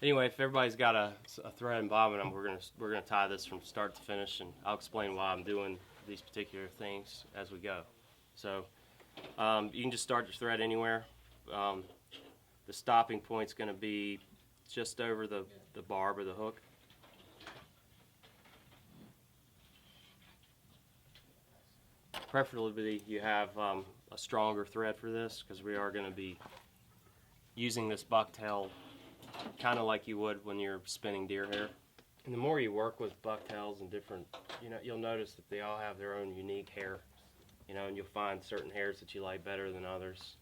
Anyway, if everybody's got a thread and bobbin, we're gonna tie this from start to finish, and I'll explain why I'm doing these particular things as we go. So you can just start your thread anywhere. The stopping point's going to be just over the barb or the hook. Preferably you have a stronger thread for this, because we are going to be using this bucktail kind of like you would when you're spinning deer hair. And the more you work with bucktails and different, you'll notice that they all have their own unique hair, and you'll find certain hairs that you like better than others.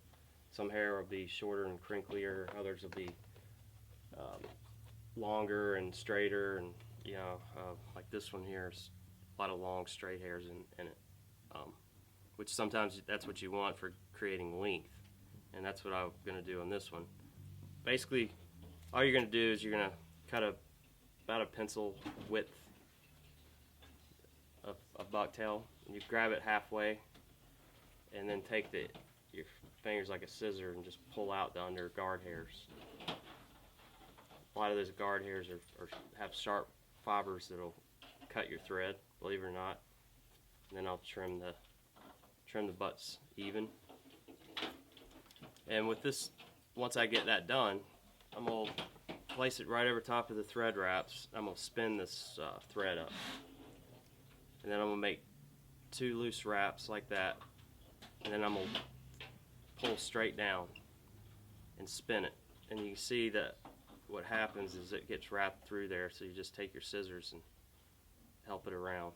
Some hair will be shorter and crinklier, others will be longer and straighter, and like this one here is a lot of long straight hairs in it, which sometimes that's what you want for creating length, and that's what I'm going to do on this one. Basically, all you're going to do is you're going to cut about a pencil width of bucktail, and you grab it halfway, and then take your fingers like a scissor and just pull out the under guard hairs. A lot of those guard hairs have sharp fibers that'll cut your thread, believe it or not. And then I'll trim the butts even. And with this, once I get that done, I'm gonna place it right over top of the thread wraps. I'm gonna spin this thread up, and then I'm gonna make 2 loose wraps like that, and then I'm gonna pull straight down and spin it. And you can see that what happens is it gets wrapped through there, so you just take your scissors and help it around.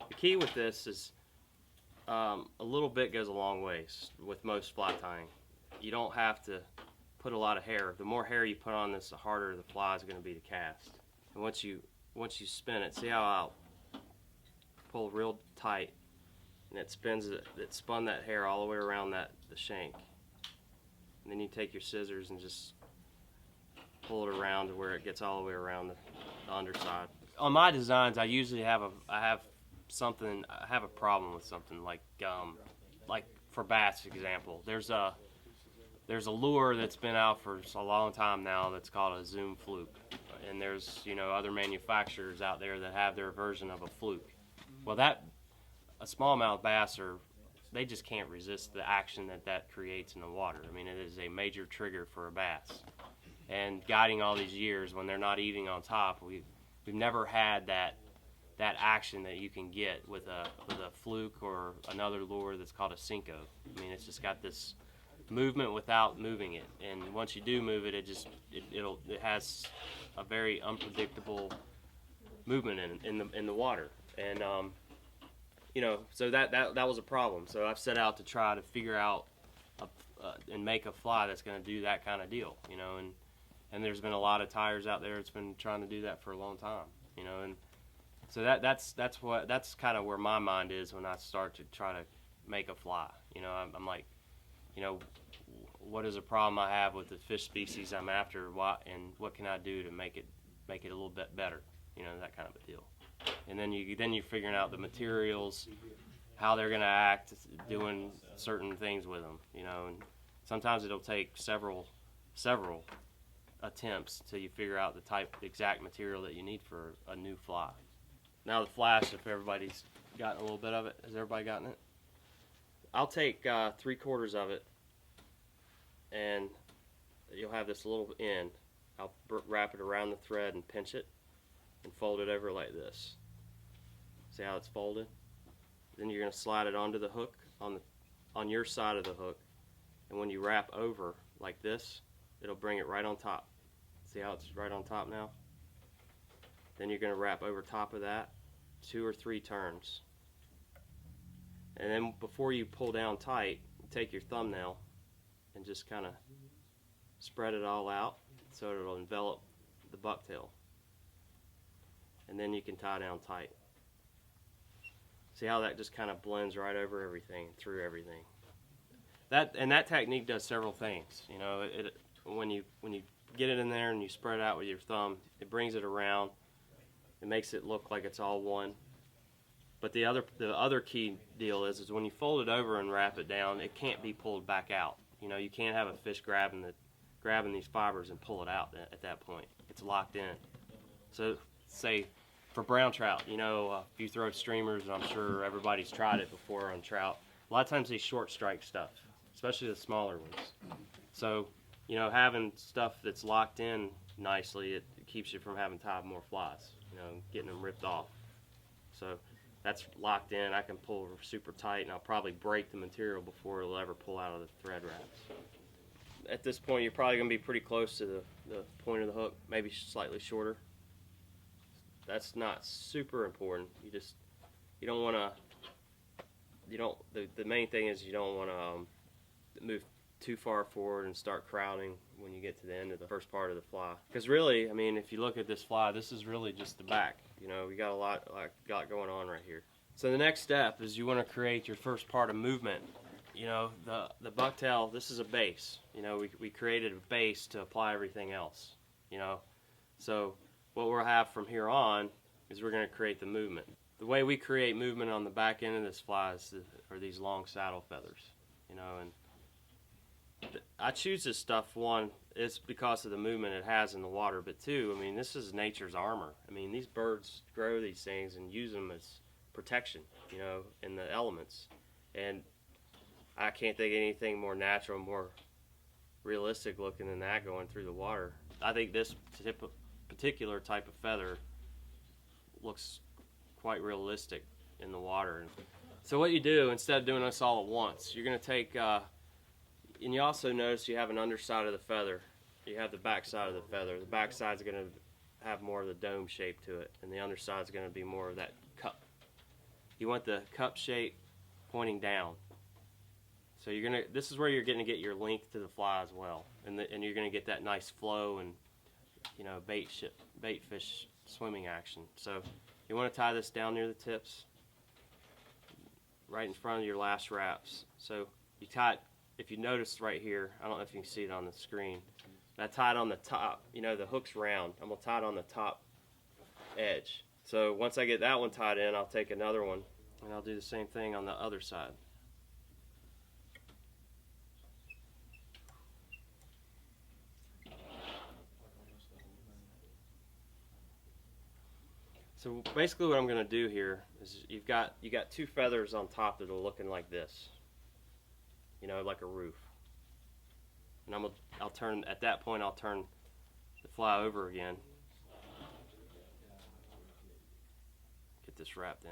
The key with this is a little bit goes a long ways with most fly tying. You don't have to put a lot of hair. The more hair you put on this, the harder the fly is going to be to cast. And once you spin it, see how I'll pull real tight, and it spun that hair all the way around the shank. And then you take your scissors and just pull it around to where it gets all the way around the underside. On my designs, I usually have I have a problem with something like for bass, for example. There's a lure that's been out for a long time now that's called a zoom fluke, and there's other manufacturers out there that have their version of a fluke. Well, a smallmouth bass they just can't resist the action that creates in the water. I mean, it is a major trigger for a bass. And guiding all these years, when they're not eating on top, we've never had that action that you can get with a fluke or another lure that's called a Cinco. I mean, it's just got this movement without moving it, and once you do move it, it has a very unpredictable movement in the water, and so that was a problem. So I've set out to try to figure out and make a fly that's going to do that kind of deal, and there's been a lot of tires out there that's been trying to do that for a long time, and so that's kind of where my mind is when I start to try to make a fly. I'm like, what is a problem I have with the fish species I'm after, and what can I do to make it a little bit better, that kind of a deal. And then you're figuring out the materials, how they're going to act, doing certain things with them, and sometimes it'll take several attempts till you figure out the exact material that you need for a new fly. Now the flash, if everybody's gotten a little bit of it, has everybody gotten it? I'll take 3/4 of it, and you'll have this little end. I'll wrap it around the thread and pinch it and fold it over like this. See how it's folded? Then you're going to slide it onto the hook on your side of the hook, and when you wrap over like this, it'll bring it right on top. See how it's right on top now? Then you're going to wrap over top of that 2 or 3 turns. And then before you pull down tight, take your thumbnail and just kind of spread it all out so it'll envelop the bucktail. And then you can tie down tight. See how that just kind of blends right over everything, through everything. That technique does several things. When you get it in there and you spread it out with your thumb, it brings it around. It makes it look like it's all one. But the other key deal is when you fold it over and wrap it down, it can't be pulled back out. You know, you can't have a fish grabbing these fibers and pull it out at that point. It's locked in. So say for brown trout, you know, if you throw streamers, and I'm sure everybody's tried it before on trout, a lot of times they short strike stuff, especially the smaller ones. So, you know, having stuff that's locked in nicely, it keeps you from having to tie more flies, you know, getting them ripped off. So that's locked in. I can pull super tight, and I'll probably break the material before it'll ever pull out of the thread wraps. At this point, you're probably going to be pretty close to the point of the hook, maybe slightly shorter. That's not super important. You don't want to, the main thing is you don't want to move too far forward and start crowding when you get to the end of the first part of the fly. Because really, I mean, if you look at this fly, this is really just the back. You know, we got a lot going on right here. So the next step is you want to create your first part of movement. You know, the bucktail, this is a base. You know, we created a base to apply everything else. You know, so what we'll have from here on is we're going to create the movement. The way we create movement on the back end of this fly are these long saddle feathers. You know, and I choose this stuff, one, it's because of the movement it has in the water, but two, I mean, this is nature's armor. I mean, these birds grow these things and use them as protection, you know, in the elements. And I can't think of anything more natural, more realistic looking than that going through the water. I think this particular type of feather looks quite realistic in the water. So what you do, instead of doing this all at once, you're going to take, and you also notice you have an underside of the feather. You have the back side of the feather. The back side's going to have more of the dome shape to it, and the underside's going to be more of that cup. You want the cup shape pointing down. So this is where you're going to get your length to the fly as well, and you're going to get that nice flow and, you know, bait fish swimming action. So you want to tie this down near the tips, right in front of your last wraps. So you tie it. If you notice right here, I don't know if you can see it on the screen, I tied on the top. You know, the hook's round. I'm going to tie it on the top edge. So once I get that one tied in, I'll take another one, and I'll do the same thing on the other side. So basically what I'm going to do here is you got two feathers on top that are looking like this. You know, like a roof. And I'll turn, at that point I'll turn the fly over again. Get this wrapped in.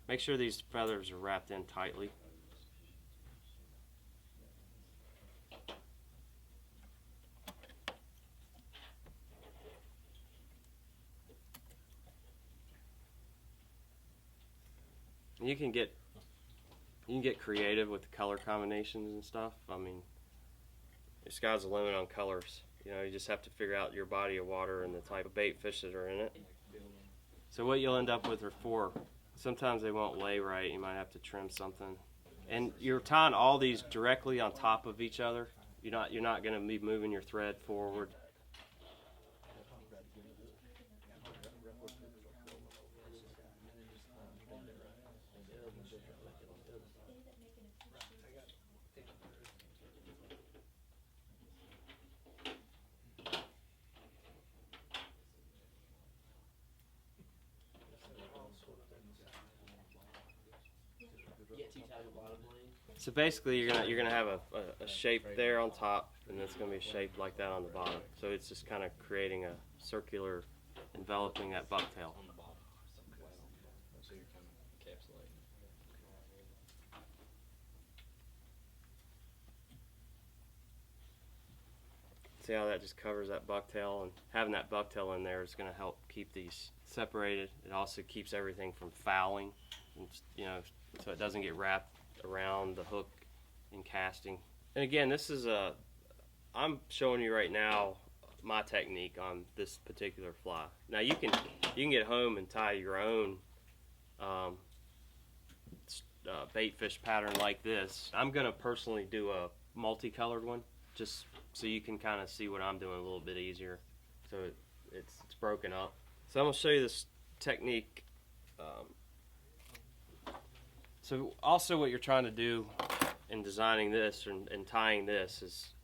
Make sure these feathers are wrapped in tightly. And you can get creative with the color combinations and stuff. I mean, the sky's the limit on colors. You know, you just have to figure out your body of water and the type of bait fish that are in it. So what you'll end up with are four. Sometimes they won't lay right. You might have to trim something. And you're tying all these directly on top of each other. You're not going to be moving your thread forward. So basically, you're gonna have a shape there on top, and it's gonna be shaped like that on the bottom. So it's just kind of creating a circular, enveloping that bucktail. See how that just covers that bucktail, and having that bucktail in there is going to help keep these separated. It also keeps everything from fouling, and, you know, so it doesn't get wrapped around the hook in casting. And again, this is I'm showing you right now my technique on this particular fly. Now you can get home and tie your own bait fish pattern like this. I'm going to personally do a multicolored one, just so you can kind of see what I'm doing a little bit easier. So it's broken up. So I'm going to show you this technique. So also what you're trying to do in designing this and tying this is